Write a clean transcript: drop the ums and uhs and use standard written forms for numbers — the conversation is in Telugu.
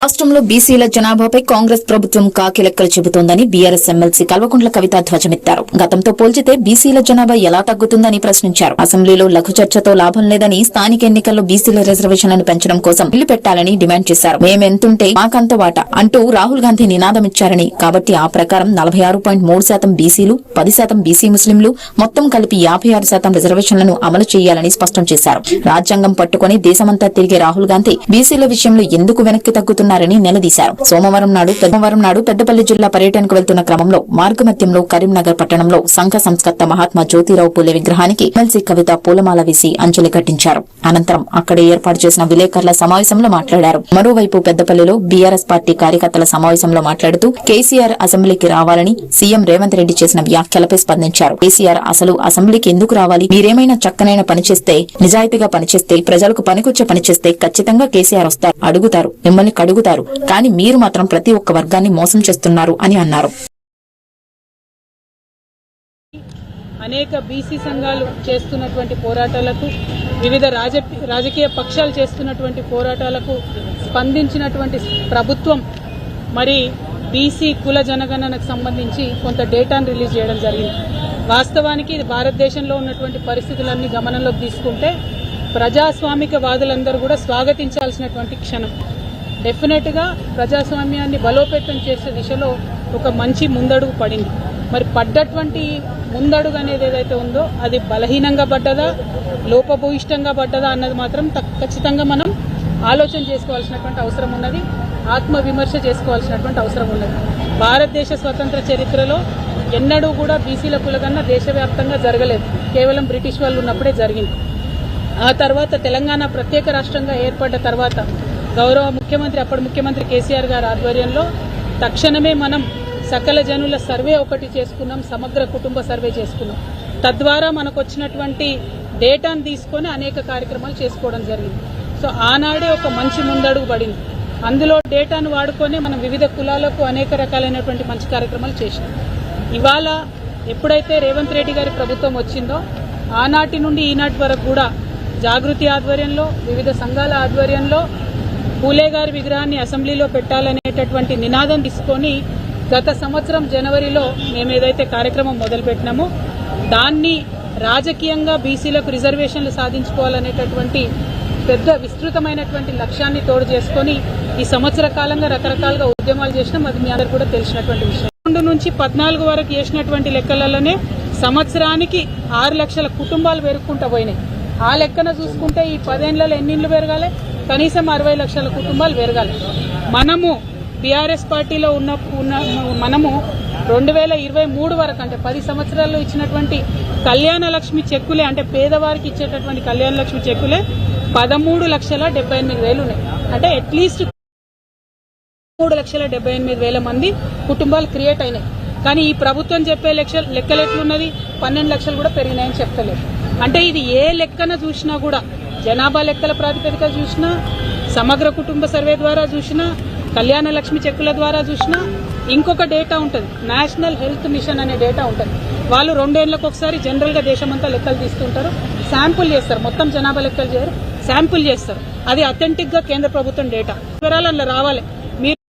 రాష్ట్రంలో బీసీల జనాభాపై కాంగ్రెస్ ప్రభుత్వం కాకి లెక్కలు చెబుతోందని బీఆర్ఎస్ ఎమ్మెల్సీ కల్వకుంట్ల కవిత ధ్వజమెత్తారు. గతంతో పోల్చితే బీసీల జనాభా ఎలా తగ్గుతుందని ప్రశ్నించారు. అసెంబ్లీలో లఘు చర్చతో లాభం లేదని స్థానిక ఎన్నికల్లో బీసీల రిజర్వేషన్లను పెంచడం కోసం బిల్లు పెట్టాలని డిమాండ్ చేశారు. మేమెంతుంటే మాకంత వాటా అంటూ రాహుల్ గాంధీ నినాదమిచ్చారని, కాబట్టి ఆ ప్రకారం 46.3% బీసీలు, 10% బీసీ ముస్లింలు మొత్తం కలిపి 56% రిజర్వేషన్లను అమలు చేయాలని స్పష్టం చేశారు. రాజ్యాంగం పట్టుకుని దేశమంతా తిరిగే రాహుల్ గాంధీ బీసీల విషయంలో ఎందుకు వెనక్కి తగ్గుతున్నారు నిలదీశారు. సోమవారం నాడు పెద్దపల్లి జిల్లా పర్యటనకు వెళ్తున్న క్రమంలో మార్గమధ్యంలో కరీంనగర్ పట్టణంలో సంఘ సంస్కర్త మహాత్మా జ్యోతిరావు పూలే విగ్రహానికి ఎమ్మెల్సీ కవిత పూలమాల వేసి అంజలి ఘటించారు. అనంతరం అక్కడే ఏర్పాటు చేసిన విలేకరుల సమావేశంలో మాట్లాడారు. మరోవైపు పెద్దపల్లిలో బీఆర్ఎస్ పార్టీ కార్యకర్తల సమావేశంలో మాట్లాడుతూ కేసీఆర్ అసెంబ్లీకి రావాలని సీఎం రేవంత్ రెడ్డి చేసిన వ్యాఖ్యలపై స్పందించారు. కేసీఆర్ అసలు అసెంబ్లీకి ఎందుకు రావాలి? మీరేమైనా చక్కనైన పని చేస్తే, నిజాయితీగా పనిచేస్తే, ప్రజలకు పనికొచ్చే పని చేస్తే ఖచ్చితంగా కేసీఆర్ వస్తారు, అడుగుతారు, మిమ్మల్ని కడుగుతారు. కానీ మీరు మాత్రం ప్రతి ఒక్క వర్గాన్ని మోసం చేస్తున్నారు అని అన్నారు. అనేక బీసీ సంఘాలు చేస్తున్నటువంటి పోరాటాలకు, వివిధ రాజకీయ పక్షాలు చేస్తున్నటువంటి పోరాటాలకు స్పందించినటువంటి ప్రభుత్వం మరి బీసీ కుల జనగణనకు సంబంధించి కొంత డేటాను రిలీజ్ చేయడం జరిగింది. వాస్తవానికి భారతదేశంలో ఉన్నటువంటి పరిస్థితులన్నీ గమనంలోకి తీసుకుంటే ప్రజాస్వామిక వాదులందరూ కూడా స్వాగతించాల్సినటువంటి క్షణం. డెఫినెట్ గా ప్రజాస్వామ్యాన్ని బలోపేతం చేసే దిశలో ఒక మంచి ముందడుగు పడింది. మరి పడ్డటువంటి ముందడుగు అనేది ఏదైతే ఉందో అది బలహీనంగా పడ్డదా, లోపభూయిష్టంగా పడ్డదా అన్నది మాత్రం ఖచ్చితంగా మనం ఆలోచన చేసుకోవాల్సినటువంటి అవసరం ఉన్నది, ఆత్మవిమర్శ చేసుకోవాల్సినటువంటి అవసరం ఉన్నది. భారతదేశ స్వతంత్ర చరిత్రలో ఎన్నడూ కూడా బీసీల కులగన్న దేశవ్యాప్తంగా జరగలేదు, కేవలం బ్రిటిష్ వాళ్ళు ఉన్నప్పుడే జరిగింది. ఆ తర్వాత తెలంగాణ ప్రత్యేక రాష్ట్రంగా ఏర్పడ్డ తర్వాత గౌరవ ముఖ్యమంత్రి, అప్పటి ముఖ్యమంత్రి కేసీఆర్ గారి ఆధ్వర్యంలో తక్షణమే మనం సకల జనుల సర్వే ఒకటి చేసుకున్నాం, సమగ్ర కుటుంబ సర్వే చేసుకున్నాం. తద్వారా మనకు వచ్చినటువంటి డేటాను తీసుకొని అనేక కార్యక్రమాలు చేసుకోవడం జరిగింది. సో ఆనాడే ఒక మంచి ముందడుగు పడింది. అందులో డేటాను వాడుకొని మనం వివిధ కులాలకు అనేక రకాలైనటువంటి మంచి కార్యక్రమాలు చేసినాం. ఇవాళ ఎప్పుడైతే రేవంత్ రెడ్డి గారి ప్రభుత్వం వచ్చిందో ఆనాటి నుండి ఈనాటి వరకు కూడా జాగృతి ఆధ్వర్యంలో, వివిధ సంఘాల ఆధ్వర్యంలో పూలే గారి విగ్రహాన్ని అసెంబ్లీలో పెట్టాలనేటటువంటి నినాదం తీసుకొని గత సంవత్సరం జనవరిలో మేము ఏదైతే కార్యక్రమం మొదలుపెట్టినామో దాన్ని రాజకీయంగా బీసీలకు రిజర్వేషన్లు సాధించుకోవాలనేటటువంటి పెద్ద విస్తృతమైనటువంటి లక్ష్యాన్ని తోడు చేసుకుని ఈ సంవత్సర కాలంగా రకరకాలుగా ఉద్యమాలు చేసినాం. అది మీ అందరూ కూడా తెలిసినటువంటి విషయం. 2 నుంచి 14 వరకు చేసినటువంటి లెక్కలలోనే సంవత్సరానికి 6 లక్షల కుటుంబాలు పెరుగుకుంటూ పోయినాయి. ఆ లెక్కన చూసుకుంటే ఈ 10 ఏళ్లలో ఎన్ని ఇళ్లు పెరగాలి? కనీసం 60 లక్షల కుటుంబాలు పెరగాలి. మనము బీఆర్ఎస్ పార్టీలో మనము 2023 వరకు అంటే 10 సంవత్సరాల్లో ఇచ్చినటువంటి కళ్యాణ లక్ష్మి చెక్కులే, అంటే పేదవారికి ఇచ్చేటటువంటి కళ్యాణ లక్ష్మి చెక్కులే 13,78,000 ఉన్నాయి. అంటే అట్లీస్ట్ 3,78,000 మంది కుటుంబాలు క్రియేట్ అయినాయి. కానీ ఈ ప్రభుత్వం చెప్పే లెక్కలు ఎట్లున్నది? 12 లక్షలు కూడా పెరిగినాయని చెప్తలేదు. అంటే ఇది ఏ లెక్కన చూసినా కూడా, జనాభా లెక్కల ప్రాతిపదిక చూసినా, సమగ్ర కుటుంబ సర్వే ద్వారా చూసినా, కళ్యాణ లక్ష్మి చెక్కుల ద్వారా చూసినా, ఇంకొక డేటా ఉంటుంది, నేషనల్ హెల్త్ మిషన్ అనే డేటా ఉంటుంది. వాళ్ళు 2 ఏళ్లకు ఒకసారి జనరల్ గా దేశమంతా లెక్కలు తీసుకుంటారు, శాంపుల్ చేస్తారు, మొత్తం జనాభా లెక్కలు చేయరు, శాంపుల్ చేస్తారు. అది అథెంటిక్ గా కేంద్ర ప్రభుత్వం డేటా. వివరాలు అందులో రావాలి.